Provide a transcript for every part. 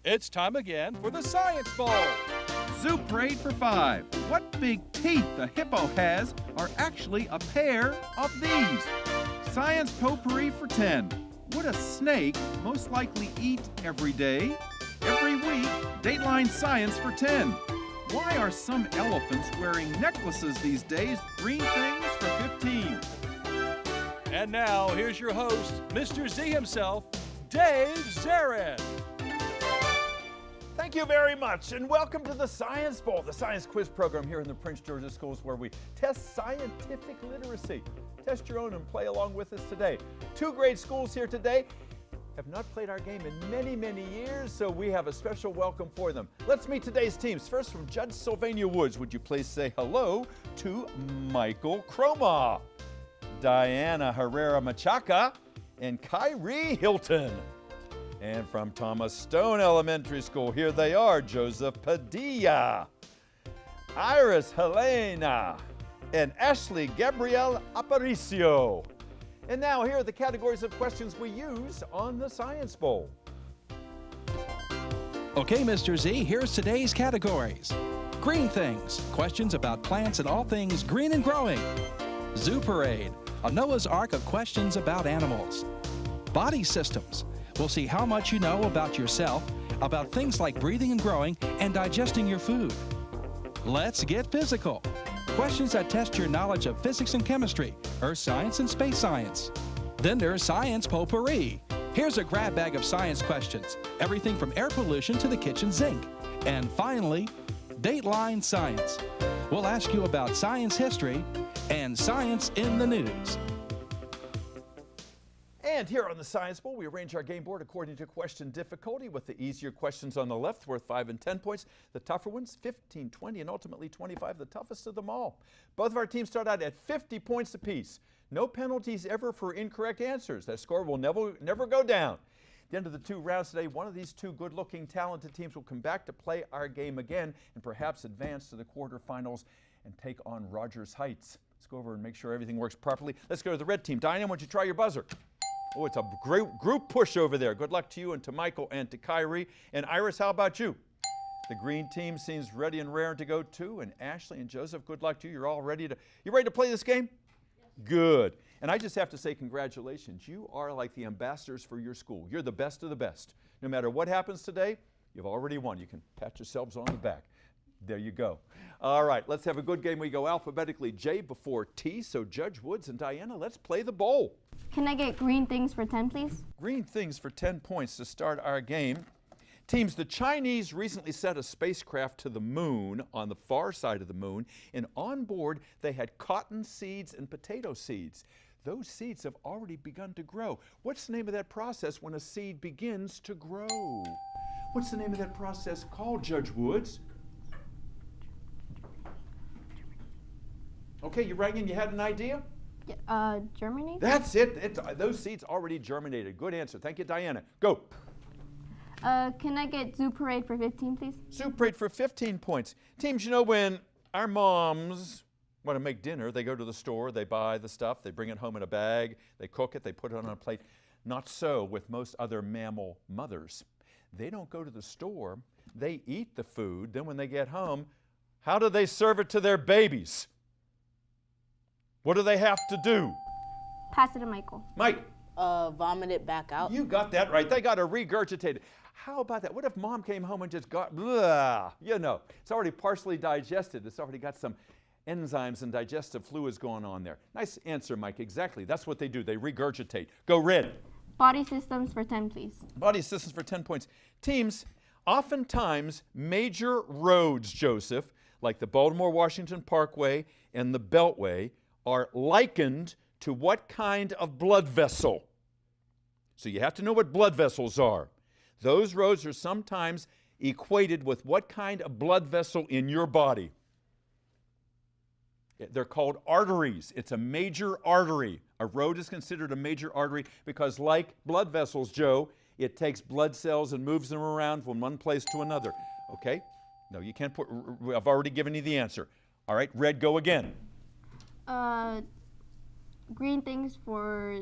It's time again for the Science Bowl. Zoo Parade for 5. What big teeth the hippo has are actually a pair of these. Science Potpourri for 10. Would a snake most likely eat every day? Every week, Dateline Science for 10. Why are some elephants wearing necklaces these days? Green things for 15. And now, here's your host, Mr. Z himself, Dave Zarin. Thank you very much, and welcome to the Science Bowl, the science quiz program here in the Prince George's Schools where we test scientific literacy. Test your own and play along with us today. 2 grade schools here today have not played our game in many, many years, so we have a special welcome for them. Let's meet today's teams. First, from Judge Sylvania Woods, would you please say hello to Michael Croma, Diana Herrera Machaca, and Kyrie Hilton. And from Thomas Stone Elementary School, here they are, Joseph Padilla, Iris Helena, and Ashley Gabrielle Aparicio. And now here are the categories of questions we use on the Science Bowl. Okay, Mr. Z, here's today's categories. Green things, questions about plants and all things green and growing. Zoo Parade, a Noah's Ark of questions about animals. Body systems, we'll see how much you know about yourself, about things like breathing and growing, and digesting your food. Let's get physical. Questions that test your knowledge of physics and chemistry, earth science and space science. Then there's Science Potpourri. Here's a grab bag of science questions, everything from air pollution to the kitchen sink. And finally, Dateline Science. We'll ask you about science history and science in the news. And here on the Science Bowl, we arrange our game board according to question difficulty, with the easier questions on the left worth 5 and 10 points, the tougher ones 15, 20, and ultimately 25, the toughest of them all. Both of our teams start out at 50 points apiece. No penalties ever for incorrect answers. That score will never go down. At the end of the 2 rounds today, one of these 2 good-looking, talented teams will come back to play our game again and perhaps advance to the quarterfinals and take on Rogers Heights. Let's go over and make sure everything works properly. Let's go to the red team. Diana, why don't you try your buzzer? Oh, it's a great group push over there. Good luck to you and to Michael and to Kyrie. And Iris, how about you? The green team seems ready and raring to go too. And Ashley and Joseph, good luck to you. You're all ready to play this game? Yes. Good. And I just have to say congratulations. You are like the ambassadors for your school. You're the best of the best. No matter what happens today, you've already won. You can pat yourselves on the back. There you go. All right, let's have a good game. We go alphabetically J before T. So Judge Woods and Diana, let's play the bowl. Can I get green things for 10, please? Green things for 10 points to start our game. Teams, the Chinese recently sent a spacecraft to the moon, on the far side of the moon, and on board they had cotton seeds and potato seeds. Those seeds have already begun to grow. What's the name of that process when a seed begins to grow? What's the name of that process called, Judge Woods? Okay, you rang in, you had an idea? Germinate? That's it. Those seeds already germinated. Good answer. Thank you, Diana. Go. Can I get Zoo Parade for 15, please? Zoo Parade for 15 points. Teams, you know, when our moms want to make dinner, they go to the store, they buy the stuff, they bring it home in a bag, they cook it, they put it on a plate. Not so with most other mammal mothers. They don't go to the store, they eat the food, then when they get home, how do they serve it to their babies? What do they have to do? Pass it to Michael. Mike. Vomit it back out. You got that right. They got to regurgitate it. How about that? What if mom came home and just got, blah, you know, it's already partially digested. It's already got some enzymes and digestive fluids going on there. Nice answer, Mike. Exactly. That's what they do. They regurgitate. Go red. Body systems for 10, please. Body systems for 10 points. Teams, oftentimes major roads, Joseph, like the Baltimore-Washington Parkway and the Beltway, are likened to what kind of blood vessel? So you have to know what blood vessels are. Those roads are sometimes equated with what kind of blood vessel in your body. They're called arteries. It's a major artery. A road is considered a major artery because, like blood vessels, Joe, it takes blood cells and moves them around from one place to another. Okay? No, you can't put, I've already given you the answer. All right, red, go again. Green things for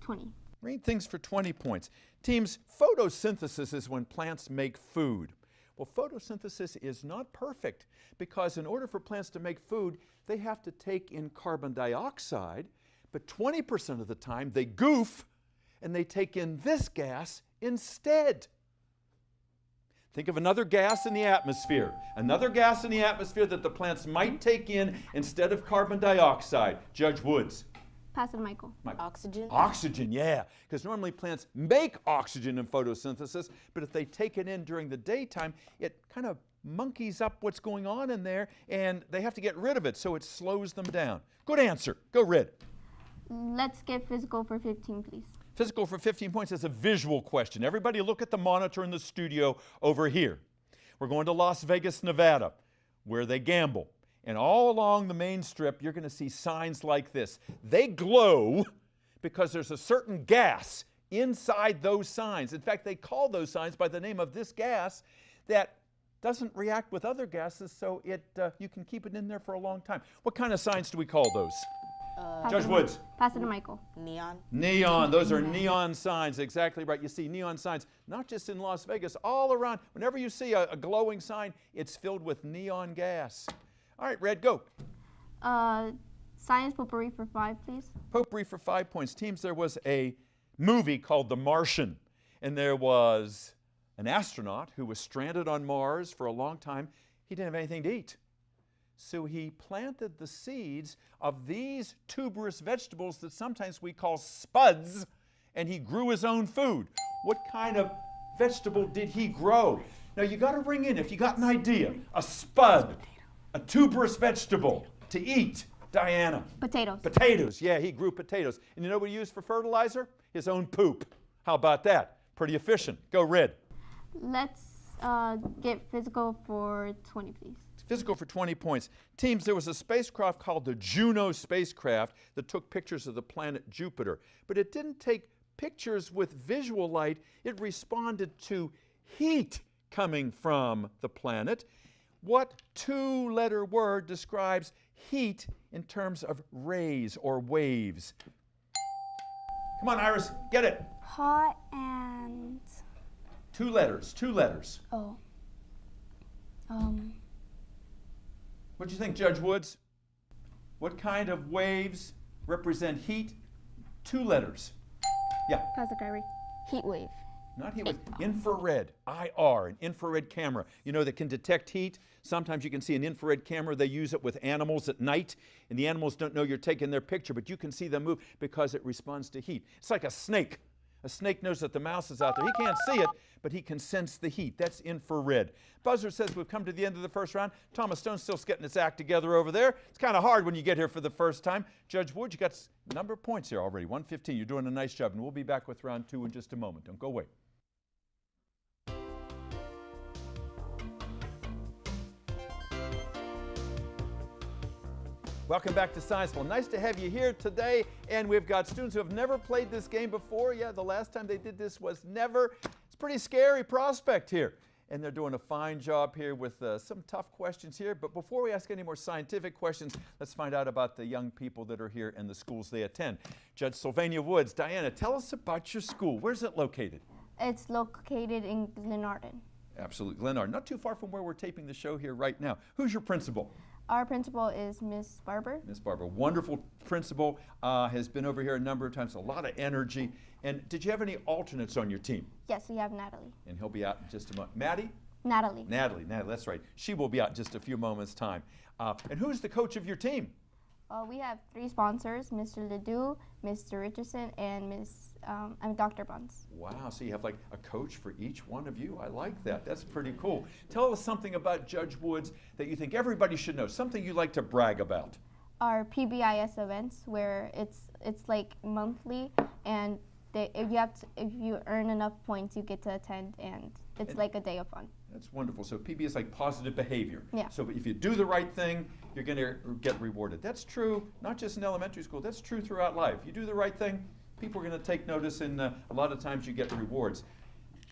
20. Green things for 20 points. Teams, photosynthesis is when plants make food. Well, photosynthesis is not perfect because in order for plants to make food, they have to take in carbon dioxide, but 20% of the time they goof and they take in this gas instead. Think of another gas in the atmosphere. Another gas in the atmosphere that the plants might take in instead of carbon dioxide. Judge Woods. Pass it to Michael. Oxygen. Oxygen, yeah. Because normally plants make oxygen in photosynthesis, but if they take it in during the daytime, it kind of monkeys up what's going on in there, and they have to get rid of it, so it slows them down. Good answer. Go Red. Let's get physical for 15, please. Physical for 15 points is a visual question. Everybody look at the monitor in the studio over here. We're going to Las Vegas, Nevada, where they gamble. And all along the main strip, you're going to see signs like this. They glow because there's a certain gas inside those signs. In fact, they call those signs by the name of this gas that doesn't react with other gases, so you can keep it in there for a long time. What kind of signs do we call those? Judge Woods. Pass it to Michael. Neon. Neon. Those are neon signs. Exactly right. You see neon signs not just in Las Vegas, all around. Whenever you see a glowing sign, it's filled with neon gas. All right, Red, go. Science potpourri for 5, please. Potpourri for 5 points. Teams, there was a movie called The Martian, and there was an astronaut who was stranded on Mars for a long time. He didn't have anything to eat. So he planted the seeds of these tuberous vegetables that sometimes we call spuds, and he grew his own food. What kind of vegetable did he grow? Now you got to bring in, if you got an idea, a spud, a tuberous vegetable to eat. Diana. Potatoes. Potatoes. Yeah, he grew potatoes. And you know what he used for fertilizer? His own poop. How about that? Pretty efficient. Go Red. Let's get physical for 20, please. Physical for 20 points. Teams, there was a spacecraft called the Juno spacecraft that took pictures of the planet Jupiter. But it didn't take pictures with visual light. It responded to heat coming from the planet. What two-letter word describes heat in terms of rays or waves? Come on, Iris, get it. Hot and... Two letters. Oh. What do you think, Judge Woods? What kind of waves represent heat? Two letters. Yeah. Pass it, Kyrie. Heat wave. Not heat wave. Infrared. IR, an infrared camera. You know, that can detect heat. Sometimes you can see an infrared camera. They use it with animals at night, and the animals don't know you're taking their picture, but you can see them move because it responds to heat. It's like a snake. A snake knows that the mouse is out there. He can't see it, but he can sense the heat. That's infrared. Buzzer says we've come to the end of the first round. Thomas Stone's still getting his act together over there. It's kind of hard when you get here for the first time. Judge Wood, you got a number of points here already, 115. You're doing a nice job, and we'll be back with round 2 in just a moment. Don't go away. Welcome back to Science. Well, nice to have you here today, and we've got students who have never played this game before. Yeah, the last time they did this was never. It's a pretty scary prospect here, and they're doing a fine job here with some tough questions here. But before we ask any more scientific questions, let's find out about the young people that are here and the schools they attend. Judge Sylvania Woods, Diana, tell us about your school. Where's it located? It's located in Glenarden. Absolutely, Glenarden. Not too far from where we're taping the show here right now. Who's your principal? Our principal is Miss Barber. Miss Barber, wonderful principal, has been over here a number of times, a lot of energy. And did you have any alternates on your team? Yes, we have Natalie. And he'll be out in just a moment. Maddie? Natalie. Natalie, that's right. She will be out in just a few moments' time. And who's the coach of your team? We have 3 sponsors, Mr. Ledoux, Mr. Richardson, and Dr. Buns. Wow, so you have like a coach for each one of you? I like that. That's pretty cool. Tell us something about Judge Woods that you think everybody should know, something you like to brag about. Our PBIS events, where it's like monthly, and if you earn enough points, you get to attend, and it's like a day of fun. That's wonderful. So PB is like positive behavior. Yeah. So if you do the right thing, you're going to get rewarded. That's true, not just in elementary school. That's true throughout life. You do the right thing, people are going to take notice, and a lot of times you get rewards.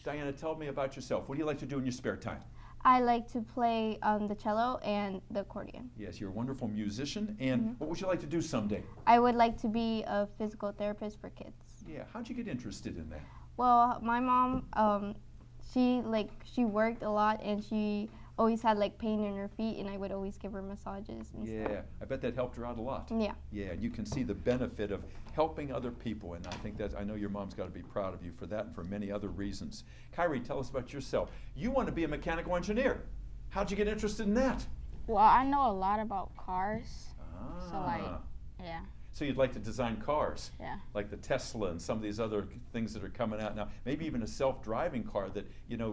Diana, tell me about yourself. What do you like to do in your spare time? I like to play the cello and the accordion. Yes, you're a wonderful musician. And what would you like to do someday? I would like to be a physical therapist for kids. Yeah. How'd you get interested in that? Well, my mom, she worked a lot and she always had like pain in her feet, and I would always give her massages and stuff. Yeah, I bet that helped her out a lot. Yeah. Yeah, and you can see the benefit of helping other people, and I think that I know your mom's got to be proud of you for that and for many other reasons. Kyrie, tell us about yourself. You want to be a mechanical engineer. How'd you get interested in that? Well, I know a lot about cars. So like, Ah. yeah. So you'd like to design cars, Yeah. like the Tesla and some of these other things that are coming out now. Maybe even a self-driving car that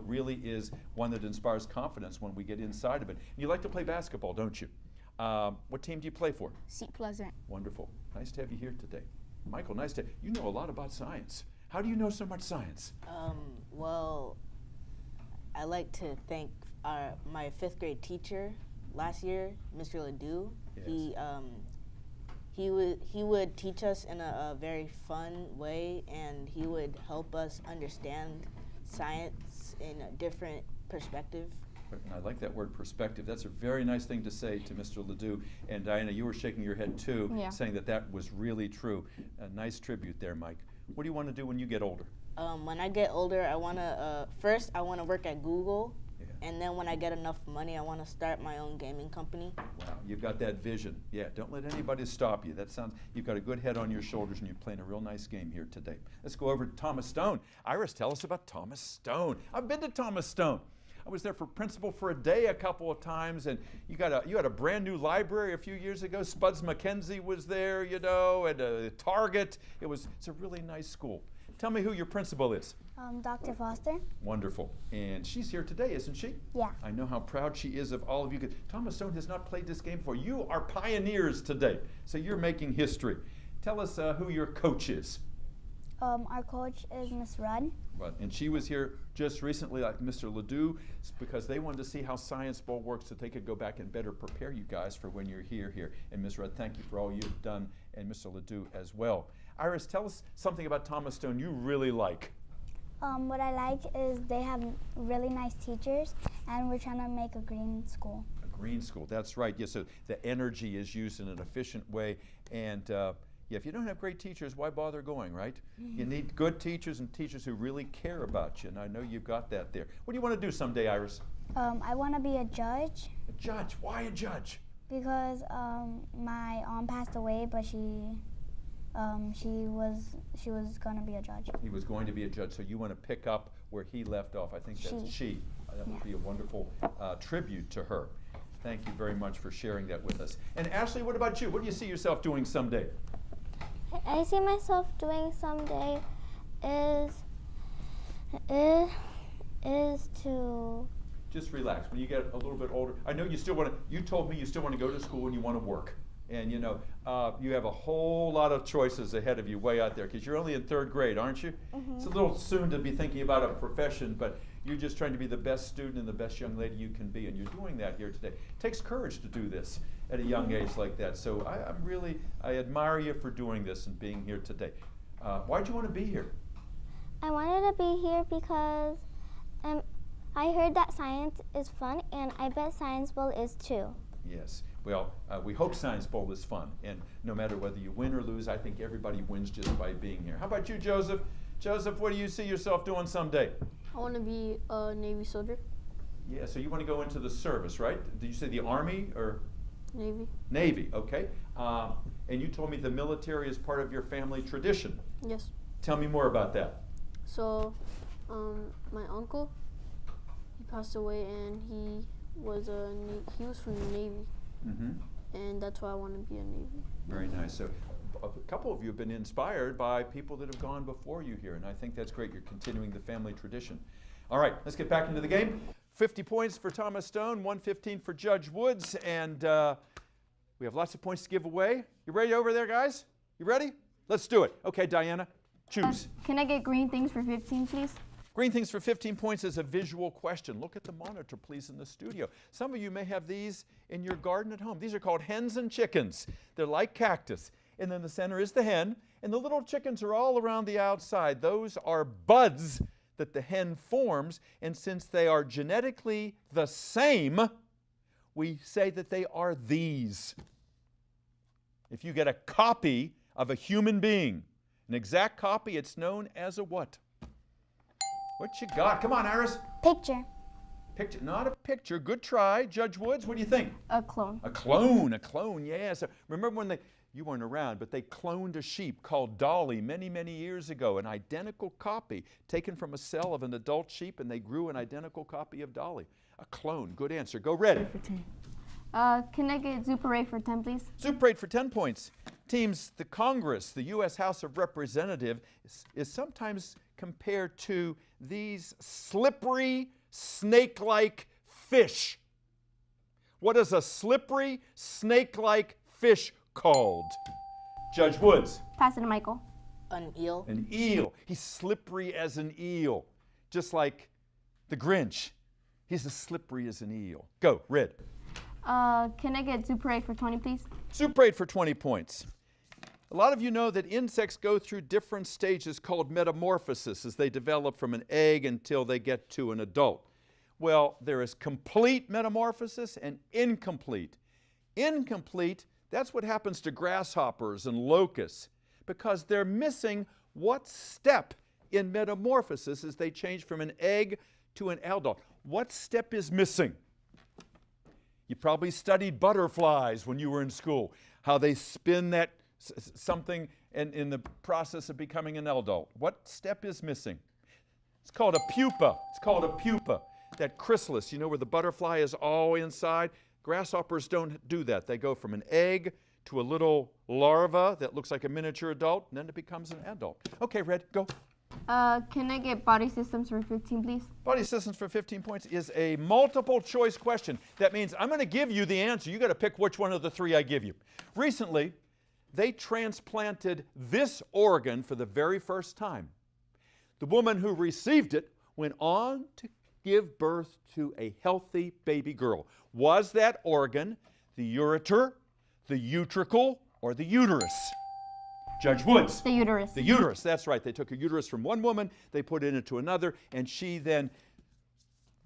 really is one that inspires confidence when we get inside of it. And you like to play basketball, don't you? What team do you play for? Seat Pleasant. Wonderful. Nice to have you here today. Michael, nice to. You know a lot about science. How do you know so much science? Well, I like to thank my 5th grade teacher last year, Mr. Ledoux. Yes. He would teach us in a very fun way, and he would help us understand science in a different perspective. And I like that word perspective. That's a very nice thing to say to Mr. Ledoux. And Diana, you were shaking your head too, Yeah. saying that was really true. A nice tribute there, Mike. What do you want to do when you get older? When I get older, I want to, first I want to work at Google, Yeah. and then when I get enough money, I want to start my own gaming company. Wow, you've got that vision. Yeah, don't let anybody stop you. You've got a good head on your shoulders, and you're playing a real nice game here today. Let's go over to Thomas Stone. Iris, tell us about Thomas Stone. I've been to Thomas Stone. I was there for principal for a day a couple of times, and you had a brand new library a few years ago. Spuds McKenzie was there, and Target. It's a really nice school. Tell me who your principal is. Dr. Foster? Wonderful. And she's here today, isn't she? Yeah. I know how proud she is of all of you. Thomas Stone has not played this game before. You are pioneers today, so you're making history. Tell us who your coach is. Our coach is Miss Rudd. Right. And she was here just recently, like Mr. Ledoux, because they wanted to see how Science Bowl works so they could go back and better prepare you guys for when you're here. And Ms. Rudd, thank you for all you've done, and Mr. Ledoux as well. Iris, tell us something about Thomas Stone you really like. What I like is they have really nice teachers, and we're trying to make a green school. A green school, that's right. Yes, so the energy is used in an efficient way. And if you don't have great teachers, why bother going, right? You need good teachers and teachers who really care about you, and I know you've got that there. What do you want to do someday, Iris? I want to be a judge. A judge. Why a judge? Because my aunt passed away, but she was going to be a judge. He was going to be a judge, so you want to pick up where he left off. I think that's she. That would be a wonderful tribute to her. Thank you very much for sharing that with us. And Ashley, what about you? What do you see yourself doing someday? I see myself doing someday is to just relax. When you get a little bit older, I know you told me you still want to go to school and you want to work. And you have a whole lot of choices ahead of you way out there because you're only in 3rd grade, aren't you? Mm-hmm. It's a little soon to be thinking about a profession, but you're just trying to be the best student and the best young lady you can be, and you're doing that here today. It takes courage to do this at a young age like that. So I admire you for doing this and being here today. Why'd you want to be here? I wanted to be here because I heard that science is fun, and I bet Science Bowl is too. Yes. Well, we hope Science Bowl is fun, and no matter whether you win or lose, I think everybody wins just by being here. How about you, Joseph? Joseph, what do you see yourself doing someday? I want to be a Navy soldier. Yeah, so you want to go into the service, right? Did you say the Army or? Navy. Navy, okay. And you told me the military is part of your family tradition. Yes. Tell me more about that. So, my uncle, he passed away, and he was from the Navy. Mm-hmm. And that's why I want to be a Navy. Very nice. So a couple of you have been inspired by people that have gone before you here, and I think that's great. You're continuing the family tradition. All right, let's get back into the game. 50 points for Thomas Stone, 115 for Judge Woods, and we have lots of points to give away. You ready over there, guys? You ready? Let's do it. Okay, Diana, choose. Can I get green things for 15, please? Green things for 15 points is a visual question. Look at the monitor, please, in the studio. Some of you may have these in your garden at home. These are called hens and chickens. They're like cactus. And then the center is the hen, and the little chickens are all around the outside. Those are buds that the hen forms, and since they are genetically the same, we say that they are these. If you get a copy of a human being, an exact copy, it's known as a what? What you got? Come on, Iris. Picture. Picture, not a picture. Good try. Judge Woods, what do you think? A clone. A clone, yeah. So remember when you weren't around, but they cloned a sheep called Dolly many, many years ago, an identical copy taken from a cell of an adult sheep, and they grew an identical copy of Dolly. A clone. Good answer. Go Red. Can I get Zoo Parade for 10, please? Zoo Parade for 10 points. Teams, the Congress, the U.S. House of Representatives, is sometimes compared to these slippery, snake-like fish. What is a slippery, snake-like fish called? Judge Woods. Pass it to Michael. An eel. An eel. He's slippery as an eel, just like the Grinch. He's as slippery as an eel. Go, Red. Can I get Zoo Parade for 20, please? Zoo Parade for 20 points. A lot of you know that insects go through different stages called metamorphosis as they develop from an egg until they get to an adult. Well, there is complete metamorphosis and incomplete. Incomplete, that's what happens to grasshoppers and locusts because they're missing what step in metamorphosis as they change from an egg to an adult. What step is missing? You probably studied butterflies when you were in school, how they spin that something in the process of becoming an adult. What step is missing? It's called a pupa. It's called a pupa. That chrysalis, you know, where the butterfly is all inside. Grasshoppers don't do that. They go from an egg to a little larva that looks like a miniature adult, and then it becomes an adult. Okay, Red, go. Can I get Body Systems for 15, please? Body Systems for 15 points is a multiple choice question. That means I'm going to give you the answer. You got to pick which one of the three I give you. Recently, they transplanted this organ for the very first time. The woman who received it went on to give birth to a healthy baby girl. Was that organ the ureter, the utricle, or the uterus? Judge Woods. The uterus. The uterus, that's right. They took a uterus from one woman, they put it into another, and she then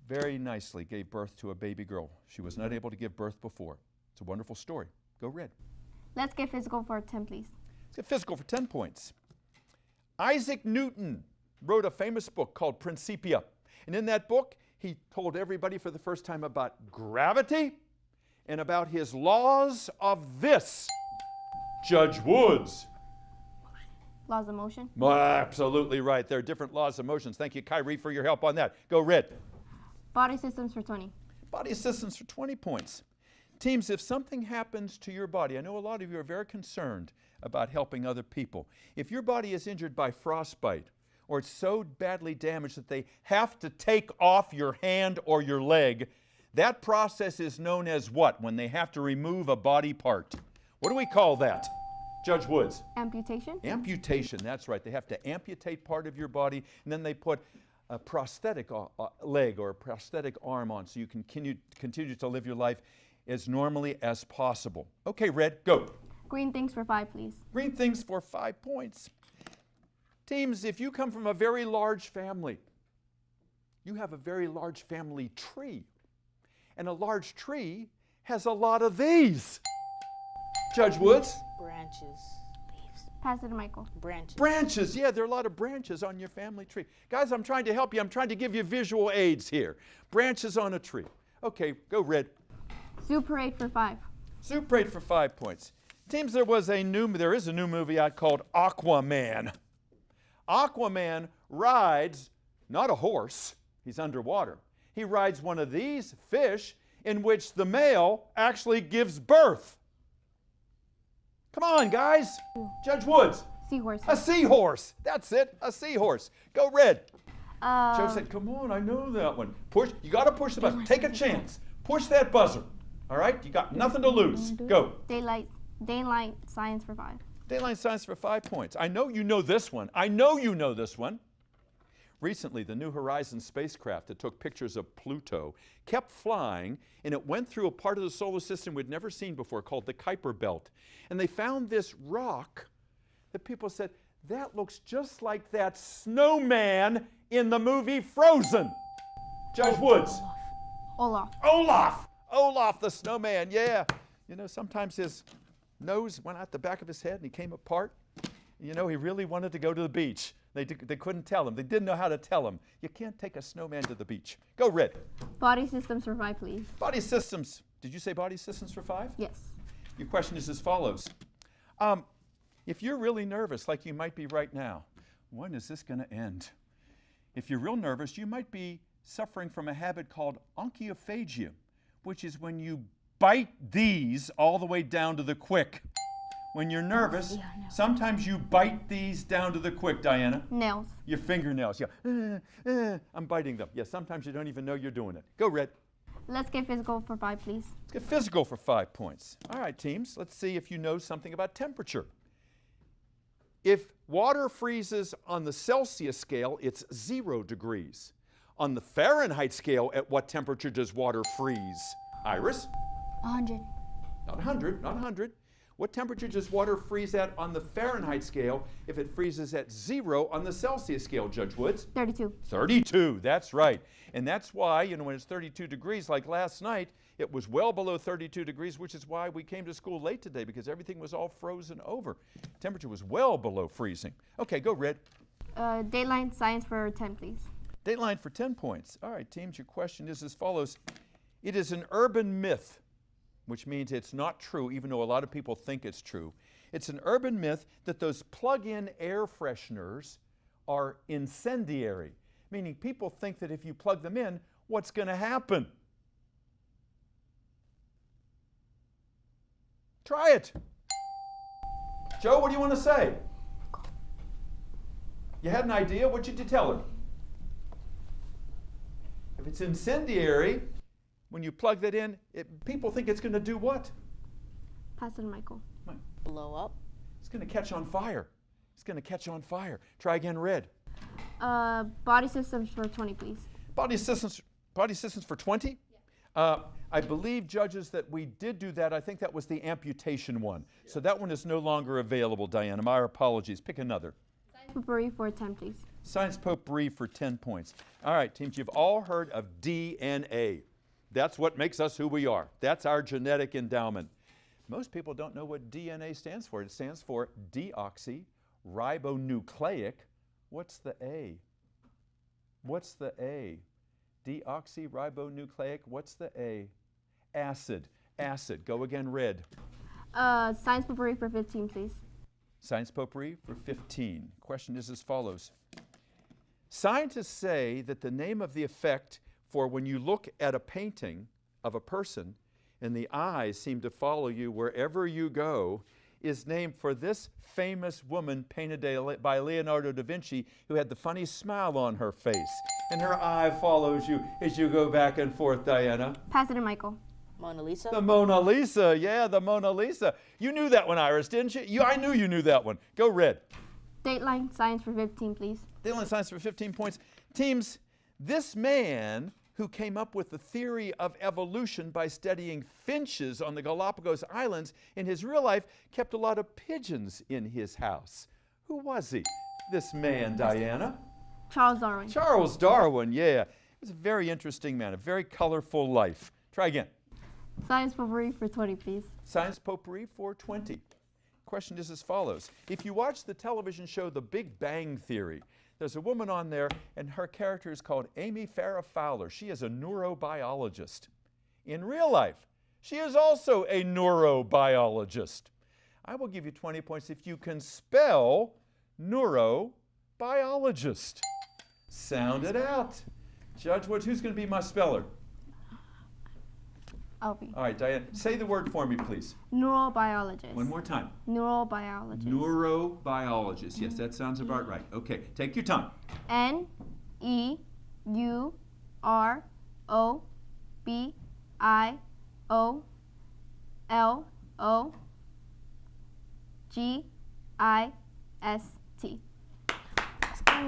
very nicely gave birth to a baby girl. She was not able to give birth before. It's a wonderful story. Go Red. Let's get physical for 10, please. Let's get physical for 10 points. Isaac Newton wrote a famous book called Principia. And in that book, he told everybody for the first time about gravity and about his laws of this. Judge Woods. Laws of motion. Absolutely right. There are different laws of motion. Thank you, Kyrie, for your help on that. Go Red. Body Systems for 20. Body Systems for 20 points. Teams, if something happens to your body, I know a lot of you are very concerned about helping other people. If your body is injured by frostbite, or it's so badly damaged that they have to take off your hand or your leg, that process is known as what? When they have to remove a body part. What do we call that? Judge Woods. Amputation. Amputation, that's right. They have to amputate part of your body, and then they put a prosthetic leg or a prosthetic arm on so you can continue to live your life as normally as possible. Okay, Red, go. Green things for 5, please. Green things for 5 points. Teams, if you come from a very large family, you have a very large family tree. And a large tree has a lot of these. Judge Woods? Branches. Pass it to Michael. Branches. Branches, yeah, there are a lot of branches on your family tree. Guys, I'm trying to help you. I'm trying to give you visual aids here. Branches on a tree. Okay, go Red. Zoo Parade for 5. Zoo Parade for 5 points. Teams, there is a new movie out called Aquaman. Aquaman rides, not a horse, he's underwater. He rides one of these fish in which the male actually gives birth. Come on, guys. Judge Woods. Seahorse. A seahorse. That's it, a seahorse. Go Red. Uh, Joe said, come on, I know that one. Push, you got to push the button. Take a chance. Push that buzzer. All right? You got nothing to lose. Go. Daylight Science for 5. Daylight Science for 5 points. I know you know this one. I know you know this one. Recently, the New Horizons spacecraft that took pictures of Pluto kept flying, and it went through a part of the solar system we'd never seen before called the Kuiper Belt. And they found this rock that people said, that looks just like that snowman in the movie Frozen. Judge Woods. Olaf the snowman, yeah. You know, sometimes his nose went out the back of his head and he came apart. You know, he really wanted to go to the beach. They couldn't tell him. They didn't know how to tell him. You can't take a snowman to the beach. Go, Red. Body systems for 5, please. Body systems. Did you say body systems for 5? Yes. Your question is as follows. If you're really nervous, like you might be right now, when is this going to end? If you're real nervous, you might be suffering from a habit called onchophagia, which is when you bite these all the way down to the quick. When you're nervous, sometimes you bite these down to the quick, Diana. Nails. Your fingernails, yeah. I'm biting them. Yeah, sometimes you don't even know you're doing it. Go, Red. Let's get physical for 5, please. Let's get physical for 5 points. All right, teams, let's see if you know something about temperature. If water freezes on the Celsius scale, it's 0 degrees. On the Fahrenheit scale, at what temperature does water freeze? Iris? 100. Not 100, not 100. What temperature does water freeze at on the Fahrenheit scale if it freezes at 0 on the Celsius scale, Judge Woods? 32. 32, that's right. And that's why, when it's 32 degrees, like last night, it was well below 32 degrees, which is why we came to school late today, because everything was all frozen over. Temperature was well below freezing. Okay, go, Red. Dateline science for 10, please. Dateline for 10 points. All right, teams, your question is as follows. It is an urban myth, which means it's not true, even though a lot of people think it's true. It's an urban myth that those plug-in air fresheners are incendiary, meaning people think that if you plug them in, what's going to happen? Try it. Joe, what do you want to say? You had an idea? What did you tell him? If it's incendiary, when you plug that in, people think it's going to do what? Pass it to Michael. Blow up. It's going to catch on fire. It's going to catch on fire. Try again, Red. Body systems for 20, please. Body systems for 20? Yeah. I believe, judges, that we did do that. I think that was the amputation one. Yeah. So that one is no longer available, Diana. My apologies. Pick another. Science potpourri for 10, please. Science potpourri for 10 points. All right, teams, you've all heard of DNA. That's what makes us who we are. That's our genetic endowment. Most people don't know what DNA stands for. It stands for deoxyribonucleic. What's the A? What's the A? Deoxyribonucleic. What's the A? Acid. Acid. Go again, Red. Science potpourri for 15, please. Science potpourri for 15. Question is as follows. Scientists say that the name of the effect for when you look at a painting of a person and the eyes seem to follow you wherever you go is named for this famous woman painted by Leonardo da Vinci, who had the funny smile on her face. And her eye follows you as you go back and forth, Diana. Pass it to Michael. Mona Lisa? The Mona Lisa, yeah, the Mona Lisa. You knew that one, Iris, didn't you? I knew you knew that one. Go, Red. Dateline science for 15, please. Dateline science for 15 points. Teams, this man who came up with the theory of evolution by studying finches on the Galapagos Islands, in his real life kept a lot of pigeons in his house. Who was he? This man, Diana? Charles Darwin. Charles Darwin, yeah. He was a very interesting man, a very colorful life. Try again. Science potpourri for 20, please. Science potpourri for 20. Question is as follows. If you watch the television show The Big Bang Theory, there's a woman on there, and her character is called Amy Farrah Fowler. She is a neurobiologist. In real life, she is also a neurobiologist. I will give you 20 points if you can spell neurobiologist. Sound it out. Judge Woods, who's going to be my speller? I'll be. All right, Diane, say the word for me, please. Neurobiologist. One more time. Neurobiologist. Neurobiologist. Yes, that sounds about right. Okay, take your time. Neurobiologist.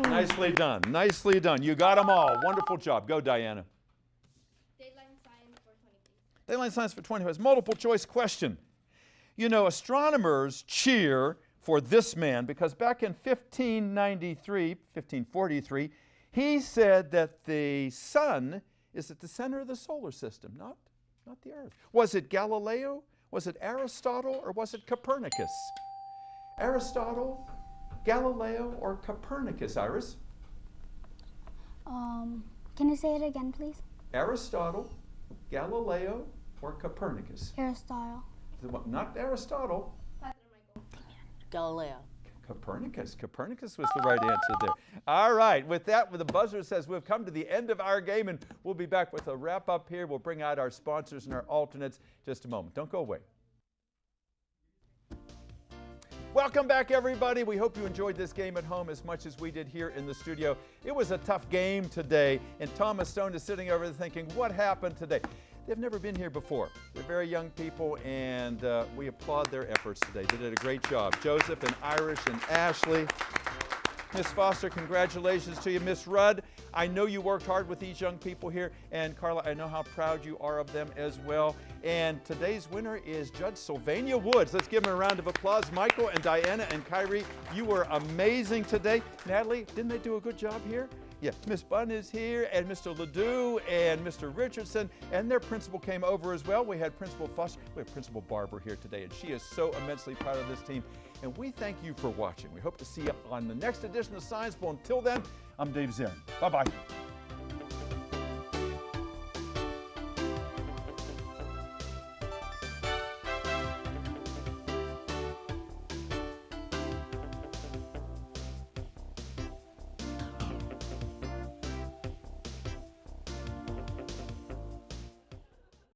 Nicely done. Nicely done. You got them all. Wonderful job. Go, Diana. Dateline science for 20, please. Dateline science for 20 has multiple choice question. You know, astronomers cheer for this man because back in 1543, he said that the sun is at the center of the solar system, not the Earth. Was it Galileo? Was it Aristotle? Or was it Copernicus? Aristotle? Galileo or Copernicus, Iris? Can you say it again, please? Aristotle, Galileo, or Copernicus? Aristotle. Not Aristotle. Galileo. Copernicus. Copernicus was the right answer there. All right, with that, the buzzer says we've come to the end of our game, and we'll be back with a wrap up here. We'll bring out our sponsors and our alternates just a moment. Don't go away. Welcome back, everybody. We hope you enjoyed this game at home as much as we did here in the studio. It was a tough game today, and Thomas Stone is sitting over there thinking, what happened today? They've never been here before. They're very young people, and we applaud their efforts today. They did a great job. Joseph and Irish and Ashley. Miss Foster, congratulations to you. Miss Rudd, I know you worked hard with these young people here. And Carla, I know how proud you are of them as well. And today's winner is Judge Sylvania Woods. Let's give them a round of applause. Michael and Diana and Kyrie, you were amazing today. Natalie, didn't they do a good job here? Yeah, Miss Bunn is here, and Mr. Ledoux, and Mr. Richardson, and their principal came over as well. We had Principal Foster, we have Principal Barber here today, and she is so immensely proud of this team. And we thank you for watching. We hope to see you on the next edition of Science Bowl. Until then, I'm Dave Zarin. Bye-bye.